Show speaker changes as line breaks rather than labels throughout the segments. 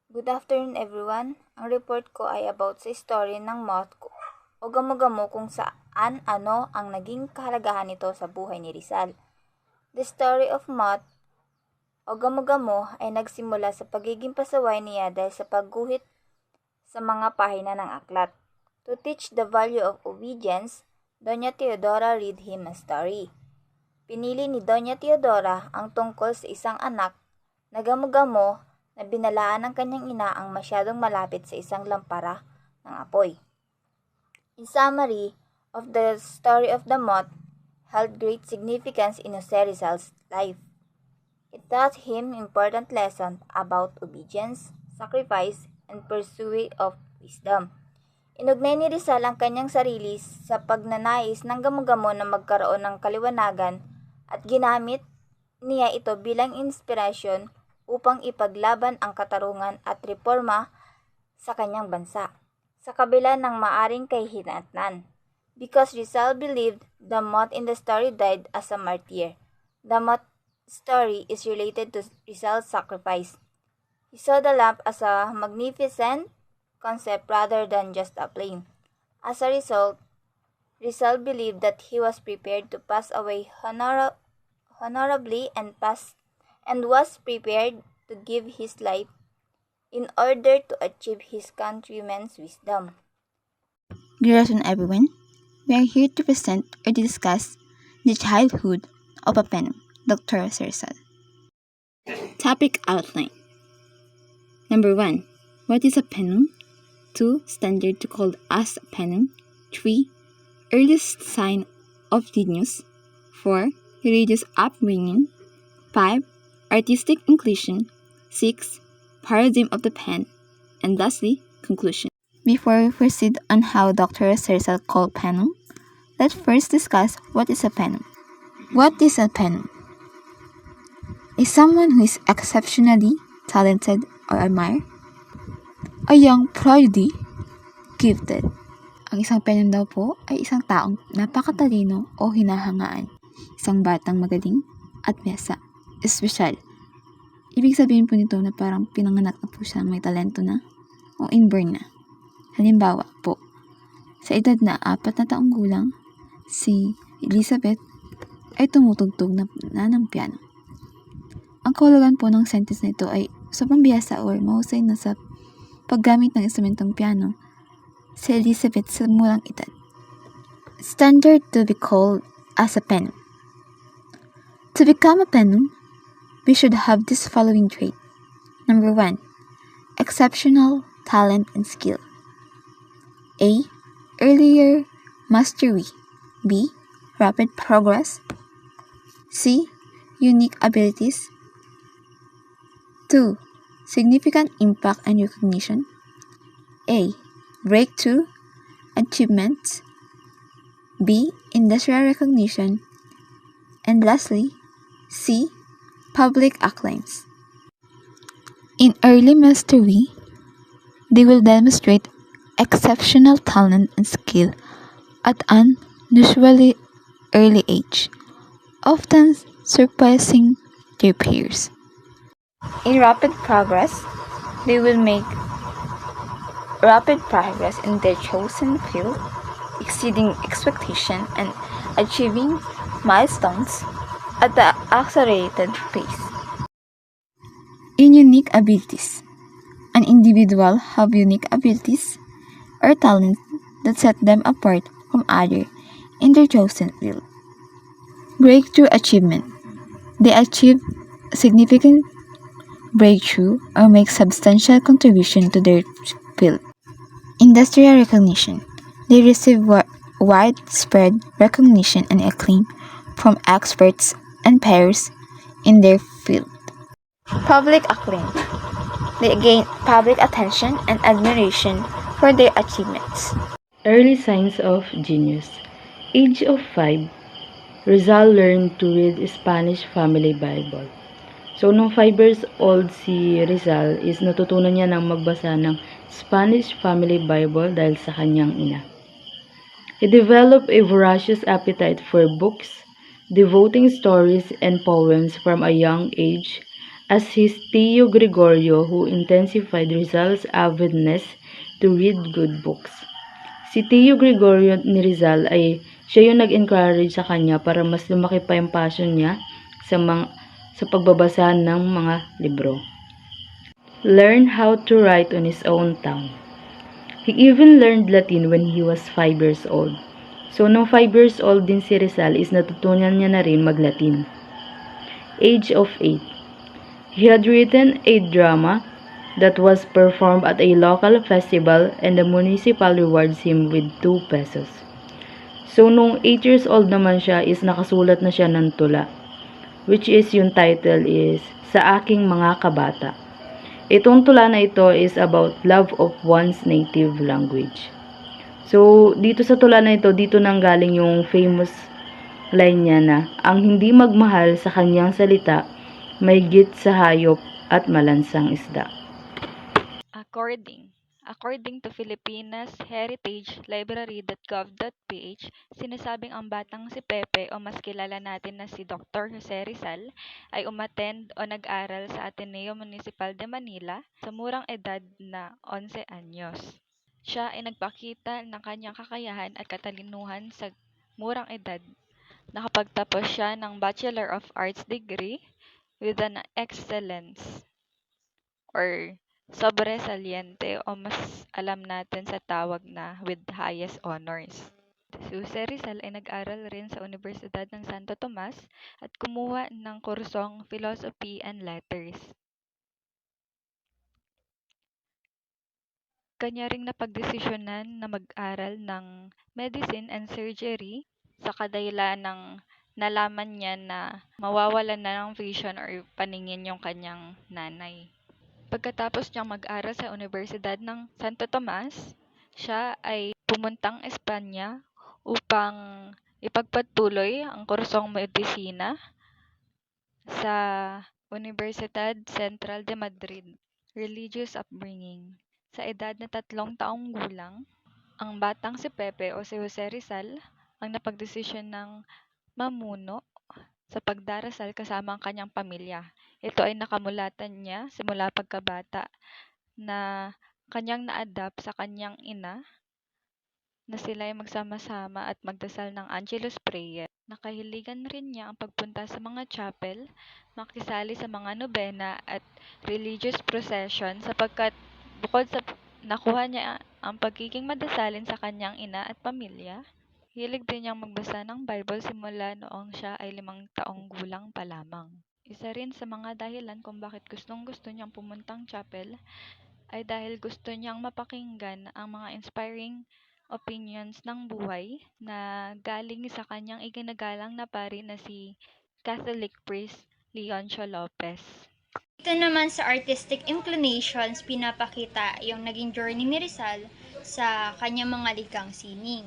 Good afternoon everyone. Ang report ko ay about sa story ng moth o gamo-gamo kung saan ano ang naging kahalagahan nito sa buhay ni Rizal. The story of moth o gamo-gamo ay nagsimula sa pagiging pasaway niya dahil sa pagguhit sa mga pahina ng aklat. To teach the value of obedience, Doña Teodora read him a story. Pinili ni Doña Teodora ang tungkol sa isang anak na gamo-gamo na binalaan ng kanyang ina ang masyadong malapit sa isang lampara ng apoy. In summary of the story of the moth held great significance in Jose Rizal's life. It taught him important lessons about obedience, sacrifice, and pursuit of wisdom. Inugnay ni Rizal ang kanyang sarili sa pagnanais ng gamo-gamo na magkaroon ng kaliwanagan at ginamit niya ito bilang inspirasyon upang ipaglaban ang katarungan at reforma sa kanyang bansa, sa kabila ng maaring kahihinatnan. Because Rizal believed the moth in the story died as a martyr, the moth story is related to Rizal's sacrifice. He saw the lamp as a magnificent concept rather than just a flame. As a result, Rizal believed that he was prepared to pass away honorably and was prepared to give his life in order to achieve his countrymen's wisdom.
Good afternoon, everyone. We are here to present or to discuss the childhood of a Penum, Dr. Rizal. Topic outline. Number 1. What is a Penum? 2. Standard to call as a Penum. 3. Earliest sign of genius. 4. Religious upbringing. 5. Artistic inclusion. 6. Paradigm of the pen. And lastly, conclusion. Before we proceed on how Dr. Rizal called Penum, let's first discuss what is a Penum. What is a Penum? Is someone who is exceptionally talented or admired? A young prodigy, gifted. Ang isang Penum daw po ay isang taong napakatalino o hinahangaan. Isang batang magaling at mesa, espesyal. Ibig sabihin po nito na parang pinanganak na po siya may talento na o inborn na. Halimbawa po, sa edad na 4 na taong gulang, si Elizabeth ay tumutugtog na ng piano. Ang kahulugan po ng sentence na ito ay sobrang bihasa or mahusay na sa paggamit ng instrumentong piano si Elizabeth sa murang edad. Standard to be called as a Penum. To become a Penum, we should have this following trait. Number 1. Exceptional talent and skill. A. Earlier mastery. B. Rapid progress. C. Unique abilities. 2. Significant impact and recognition. A. Breakthrough achievements. B. Industrial recognition. And lastly, C. Public acclaims. In early mastery, they will demonstrate exceptional talent and skill at an unusually early age, often surpassing their peers. In rapid progress, they will make rapid progress in their chosen field, exceeding expectation and achieving milestones at the accelerated pace. In unique abilities, an individual have unique abilities or talents that set them apart from others in their chosen field. Breakthrough achievement. They achieve significant breakthrough or make substantial contribution to their field. Industrial recognition. They receive widespread recognition and acclaim from experts and peers in their field. Public acclaim. They gain public attention and admiration for their achievements.
Early signs of genius. Age of 5, Rizal learned to read Spanish Family Bible. So, nung 5 years old si Rizal is natutunan niya ng magbasa ng Spanish Family Bible dahil sa kanyang ina. He developed a voracious appetite for books, devoting stories and poems from a young age as his Tio Gregorio, who intensified Rizal's avidness to read good books. Si Tio Gregorio ni Rizal ay siya yung nag-encourage sa kanya para mas lumaki pa yung passion niya sa pagbabasa ng mga libro. Learn how to write on his own tongue. He even learned Latin when he was 5 years old. So, nung 5 years old din si Rizal is natutunan niya na rin mag-Latin. Age of 8. He had written a drama that was performed at a local festival and the municipal rewards him with 2 pesos. So, nung 8 years old naman siya is nakasulat na siya ng tula, which is yung title is Sa Aking Mga Kabata. Itong tula na ito is about love of one's native language. So, dito sa tula na ito, dito nanggaling yung famous line niya na, ang hindi magmahal sa kanyang salita, may git sa hayop at malansang isda.
According to Filipinas Heritage Library.gov.ph, sinasabing ang batang si Pepe o mas kilala natin na si Dr. Jose Rizal ay umattend o nag-aral sa Ateneo Municipal de Manila sa murang edad na 11 anyos. Siya ay nagpakita ng kanyang kakayahan at katalinuhan sa murang edad. Nakapagtapos siya ng Bachelor of Arts degree with an excellence or sobresaliente o mas alam natin sa tawag na with highest honors. Si Jose Rizal ay nag-aral rin sa Universidad ng Santo Tomas at kumuha ng kursong Philosophy and Letters. Kanya ring napagdesisyonan na mag-aral ng Medicine and Surgery sa kadahilan ng nalaman niya na mawawalan na ng vision or paningin yung kanyang nanay. Pagkatapos niyang mag-aral sa Universidad ng Santo Tomas, siya ay pumuntang Espanya upang ipagpatuloy ang kursong medisina sa Universidad Central de Madrid. Religious upbringing. Sa edad na 3 taong gulang, ang batang si Pepe o si Jose Rizal ang napagdesisyon ng mamuno sa pagdarasal kasama ang kanyang pamilya. Ito ay nakamulatan niya simula pagkabata na kanyang na-adapt sa kanyang ina na sila ay magsama-sama at magdasal ng Angelus Prayer. Nakahiligan rin niya ang pagpunta sa mga chapel, makisali sa mga nobena at religious procession sapagkat bukod sa nakuha niya ang pagiging madasalin sa kanyang ina at pamilya, hilig din niyang magbasa ng Bible simula noong siya ay 5 taong gulang pa lamang. Isa rin sa mga dahilan kung bakit gustong-gusto niyang pumuntang chapel ay dahil gusto niyang mapakinggan ang mga inspiring opinions ng buhay na galing sa kanyang iginagalang na pari na si Catholic priest Leoncio Lopez.
Ito naman sa artistic inclinations, pinapakita yung naging journey ni Rizal sa kanyang mga likhang sining.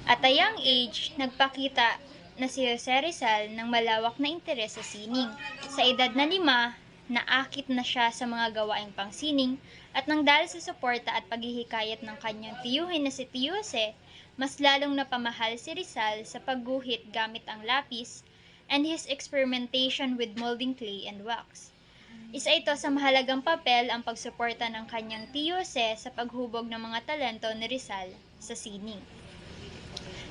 At a young age, nagpakita na si Jose Rizal ng malawak na interes sa sining. Sa edad na 5, naakit na siya sa mga gawaing pangsining at nang dahil sa suporta at paghihikayat ng kanyang tiyuhin na si Tio Jose, mas lalong napamahal si Rizal sa pagguhit gamit ang lapis and his experimentation with molding clay and wax. Isa ito sa mahalagang papel ang pagsuporta ng kanyang Tio Jose sa paghubog ng mga talento ni Rizal sa sining.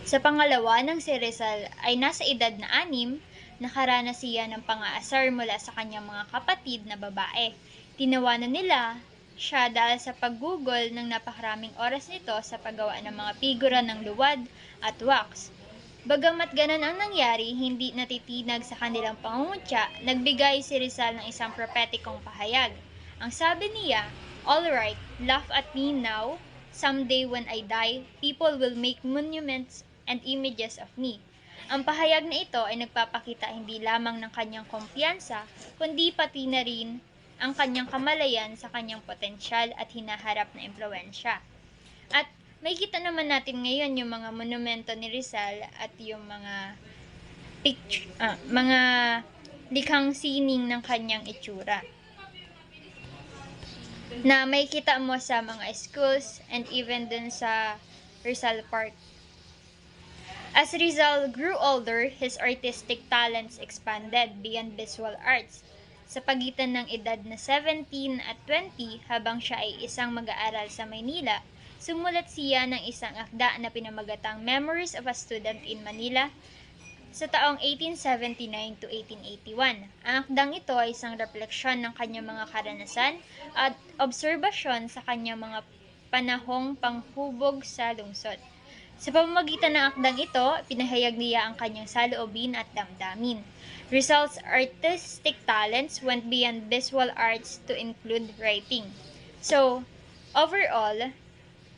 Sa pangalawa ng si Rizal ay nasa edad na 6, nakaranas siya ng pang-aasar mula sa kanyang mga kapatid na babae. Tinawanan nila siya dahil sa paggugol ng napakaraming oras nito sa paggawa ng mga figura ng luwad at wax. Bagamat ganun ang nangyari, hindi natitinag sa kanilang pangungutya, nagbigay si Rizal ng isang propetikong pahayag. Ang sabi niya, "Alright, laugh at me now. Someday when I die, people will make monuments and images of me." Ang pahayag na ito ay nagpapakita hindi lamang ng kanyang kumpiyansa, kundi pati na rin ang kanyang kamalayan sa kanyang potensyal at hinaharap na impluwensya. At may kita naman natin ngayon yung mga monumento ni Rizal at yung mga mga likhang sining ng kanyang itsura na may kita mo sa mga schools and even dun sa Rizal Park. As Rizal grew older, his artistic talents expanded beyond visual arts. Sa pagitan ng edad na 17 at 20 habang siya ay isang mag-aaral sa Maynila, sumulat siya ng isang akda na pinamagatang Memories of a Student in Manila sa taong 1879 to 1881. Ang akdang ito ay isang refleksyon ng kanyang mga karanasan at obserbasyon sa kanyang mga panahong panghubog sa lungsod. Sa pamamagitan ng akdang ito, pinahayag niya ang kanyang saloobin at damdamin. Rizal's artistic talents went beyond visual arts to include writing. So, overall,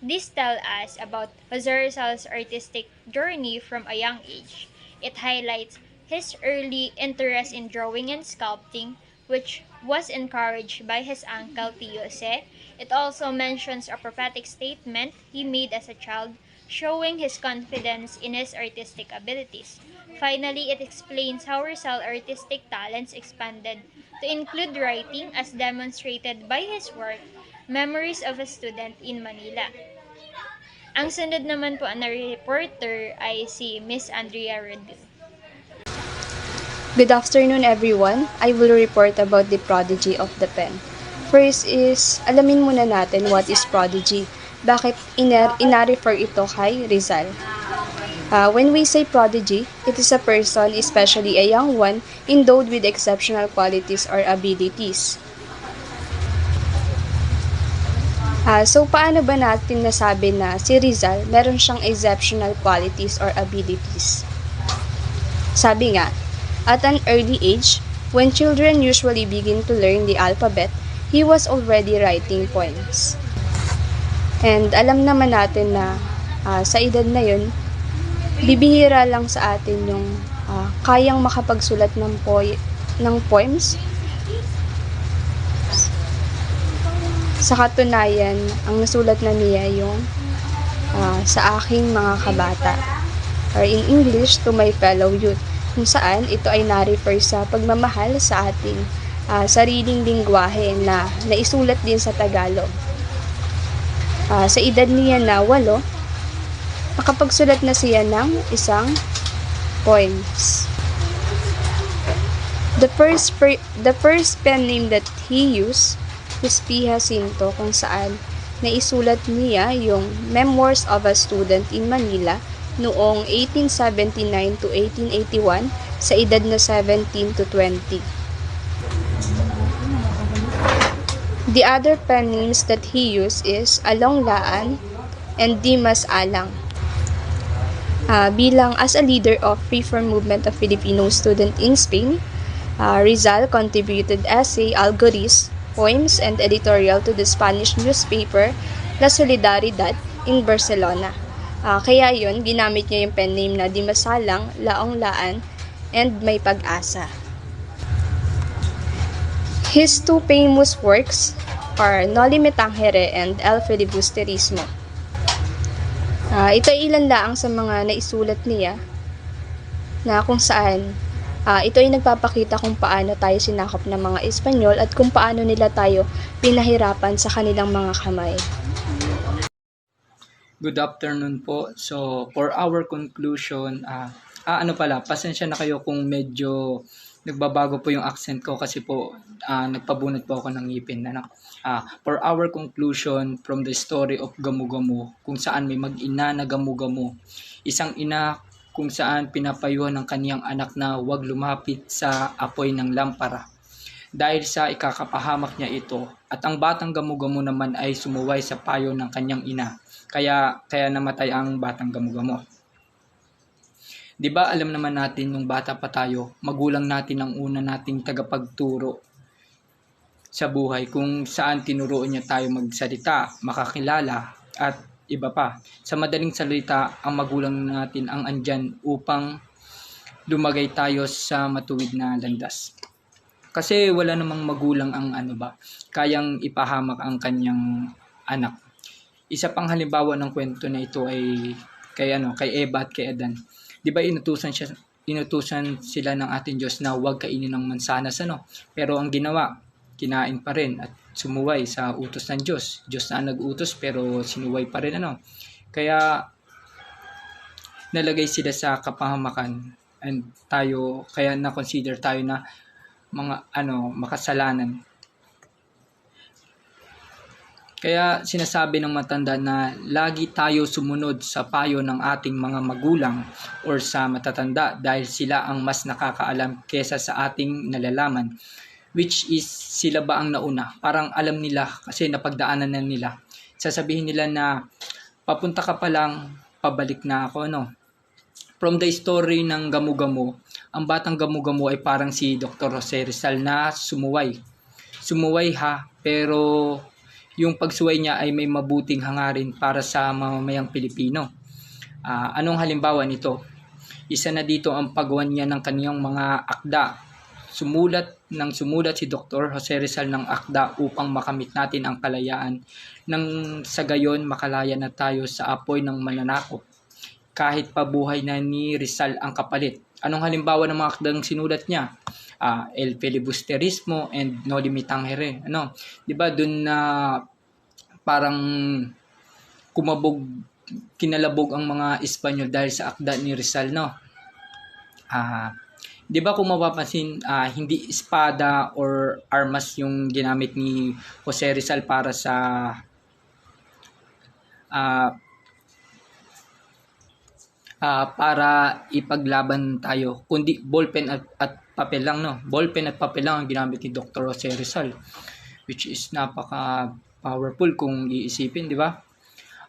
this tells us about Jose Rizal's artistic journey from a young age. It highlights his early interest in drawing and sculpting, which was encouraged by his uncle Tio Jose. It also mentions a prophetic statement he made as a child, showing his confidence in his artistic abilities. Finally, it explains how Rizal's artistic talents expanded to include writing as demonstrated by his work, Memories of a Student in Manila. Ang sunod naman po na reporter ay si Miss Andrea Rodil.
Good afternoon, everyone. I will report about the prodigy of the pen. First is, alamin muna natin what is prodigy. Bakit ina-refer ito kay Rizal? When we say prodigy, it is a person, especially a young one, endowed with exceptional qualities or abilities. So, paano ba natin nasabi na si Rizal meron siyang exceptional qualities or abilities? Sabi nga, at an early age, when children usually begin to learn the alphabet, he was already writing poems. And alam naman natin na sa edad na yun, bibihira lang sa atin yung kayang makapagsulat ng poems. Sa katunayan, ang nasulat na niya yung sa aking mga kabata, or in English, to my fellow youth, kung saan ito ay na-refer sa pagmamahal sa ating sariling lingwahe na naisulat din sa Tagalog. Sa edad niya na 8, makapagsulat na siya ng isang poems. The first pen name that he used is P. Jacinto, kung saan naisulat niya yung Memoirs of a Student in Manila noong 1879 to 1881 sa edad na 17 to 20. The other pen names that he used is Along Laan and Dimas Alang. Bilang as a leader of Reform Movement of Filipino student in Spain, Rizal contributed essay, algorithm, poems, and editorial to the Spanish newspaper La Solidaridad in Barcelona. Kaya yon ginamit niya yung pen name na Dimas Alang, Laong Laan, and May Pag-asa. His two famous works are Noli Me Tangere and El Filibusterismo. Ito ay ilan lang sa mga naisulat niya na kung saan ito ay nagpapakita kung paano tayo sinakop ng mga Espanyol at kung paano nila tayo pinahirapan sa kanilang mga kamay.
Good afternoon po. So, for our conclusion, pasensya na kayo kung medyo nagbabago po yung accent ko kasi po nagpabunot po ako ng ngipin. For our conclusion from the story of Gamu-Gamu, kung saan may mag-ina na Gamu-Gamu, isang ina kung saan pinapayuhan ng kaniyang anak na huwag lumapit sa apoy ng lampara dahil sa ikakapahamak niya ito, at ang batang Gamu-Gamu naman ay sumuway sa payo ng kanyang ina, kaya namatay ang batang Gamu-Gamu. Di ba alam naman natin nung bata pa tayo, magulang natin ang una nating tagapagturo sa buhay, kung saan tinuruan niya tayo magsalita, makakilala, at iba pa. Sa madaling salita, ang magulang natin ang andyan upang lumagay tayo sa matuwid na landas. Kasi wala namang magulang ang kayang ipahamak ang kanyang anak. Isa pang halimbawa ng kwento na ito ay kay Eva at kay Adan. Di ba inutusan sila ng ating Diyos na huwag kainin ng mansanas, pero ang ginawa, kinain pa rin at sumuway sa utos ng Diyos. Diyos na nag-utos pero sinuway pa rin Kaya nalagay sila sa kapahamakan, and kaya na-consider tayo na makasalanan. Kaya sinasabi ng matanda na lagi tayo sumunod sa payo ng ating mga magulang or sa matatanda dahil sila ang mas nakakaalam kesa sa ating nalalaman. Which is, sila ba ang nauna? Parang alam nila kasi napagdaanan na nila. Sasabihin nila na papunta ka pa lang, pabalik na ako, no? From the story ng Gamu-Gamu, ang batang Gamu-Gamu ay parang si Dr. Jose Rizal na sumuway. Sumuway pero yung pagsuway niya ay may mabuting hangarin para sa mamamayang Pilipino. Anong halimbawa nito? Isa na dito ang paggawa niya ng kaniyang mga akda. Sumulat si Dr. Jose Rizal ng akda upang makamit natin ang kalayaan. Nang sa gayon makalaya na tayo sa apoy ng mananakop. Kahit pabuhay na ni Rizal ang kapalit. Anong halimbawa ng mga akdang sinulat niya? El Filibusterismo and No Limitangere. Diba dun na parang kinalabog ang mga Espanyol dahil sa akda ni Rizal, no? Diba kung mapapansin, hindi espada or armas yung ginamit ni Jose Rizal para sa para ipaglaban tayo, kundi ballpen at papel lang, no? Ballpen at papel lang ang ginamit ni Dr. Jose Rizal, which is napaka powerful kung iisipin, di ba?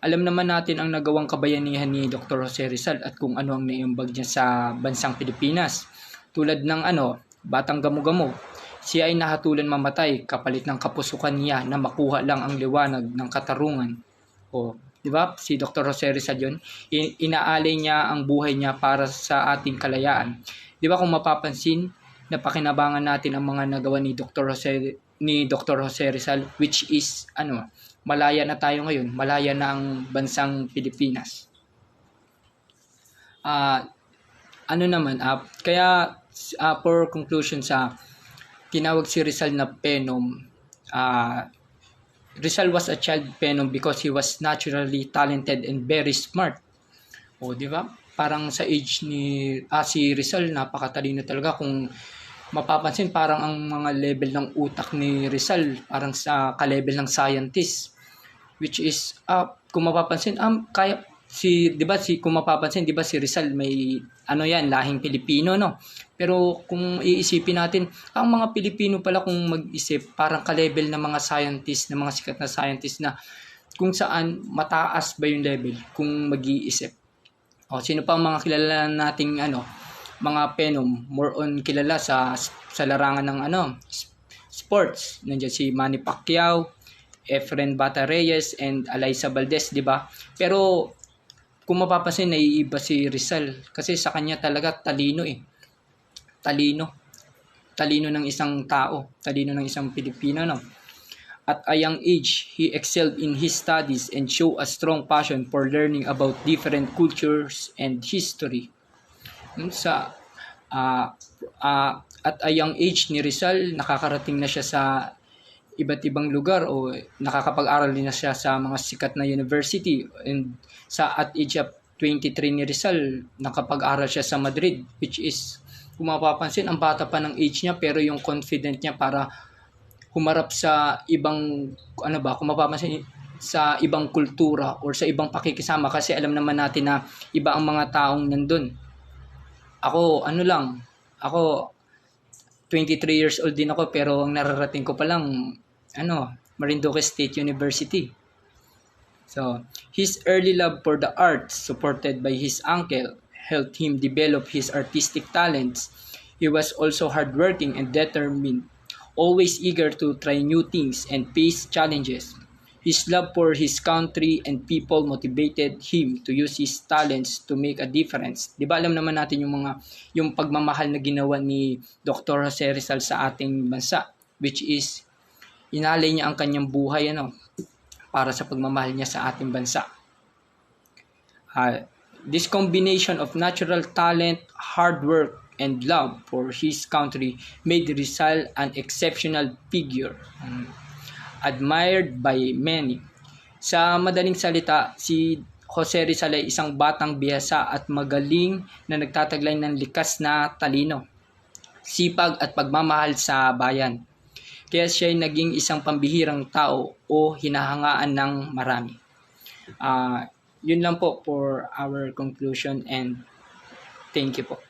Alam naman natin ang nagawang kabayanihan ni Dr. Jose Rizal at kung ano ang naiambag niya sa bansang Pilipinas. Tulad ng batang Gamu-Gamu, siya ay nahatulan mamatay kapalit ng kapusukan niya na makuha lang ang liwanag ng katarungan. Di ba? Si Dr. Jose Rizal yun, inaalay niya ang buhay niya para sa ating kalayaan. Di ba kung mapapansin, napakinabangan natin ang mga nagawa ni Dr. Jose Rizal, which is malaya na tayo ngayon, malaya na ang bansang Pilipinas. Kaya for conclusion tinawag si Rizal na Phenom. Rizal was a child Phenom because he was naturally talented and very smart. Di ba? Parang sa age ni si Rizal, napakatalino talaga. Kung mapapansin, parang ang mga level ng utak ni Rizal parang sa ka-level ng scientist, which is kung mapapansin di ba si Rizal may lahing Pilipino, no? Pero kung iisipin natin, ang mga Pilipino pala kung mag-isip, parang ka-level ng mga scientist, ng mga sikat na scientist na kung saan mataas ba yung level kung mag-iisip. Sino pa ang mga kilala nating mga Phenom, more on kilala sa larangan ng sports. Nandiyan si Manny Pacquiao, Efren Bata Reyes, and Alyssa Valdez, di ba? Pero kung mapapansin, naiiba si Rizal kasi sa kanya talaga talino. Talino ng isang tao, talino ng isang Pilipino, no? At a young age, he excelled in his studies and showed a strong passion for learning about different cultures and history. At a young age ni Rizal, nakakarating na siya sa iba't ibang lugar o nakakapag-aral din na siya sa mga sikat na university. And at age of 23 ni Rizal, nakapag-aral siya sa Madrid, which is, kung mapapansin, ang bata pa ng age niya pero yung confident niya para humarap sa ibang, kung mapapansin, sa ibang kultura or sa ibang pakikisama kasi alam naman natin na iba ang mga taong nandun. Ako 23 years old din ako pero ang nararating ko pa lang Marinduque State University. So, his early love for the arts, supported by his uncle, helped him develop his artistic talents. He was also hardworking and determined, always eager to try new things and face challenges. His love for his country and people motivated him to use his talents to make a difference. Di ba alam naman natin yung pagmamahal na ginawa ni Dr. Jose Rizal sa ating bansa, which is inalay niya ang kanyang buhay para sa pagmamahal niya sa ating bansa. This combination of natural talent, hard work, and love for his country made Rizal an exceptional figure, admired by many. Sa madaling salita, si Jose Rizal ay isang batang bihasa at magaling na nagtataglay ng likas na talino. sipag at pagmamahal sa bayan. Kaya siya ay naging isang pambihirang tao o hinahangaan ng marami. Yun lang po for our conclusion and thank you po.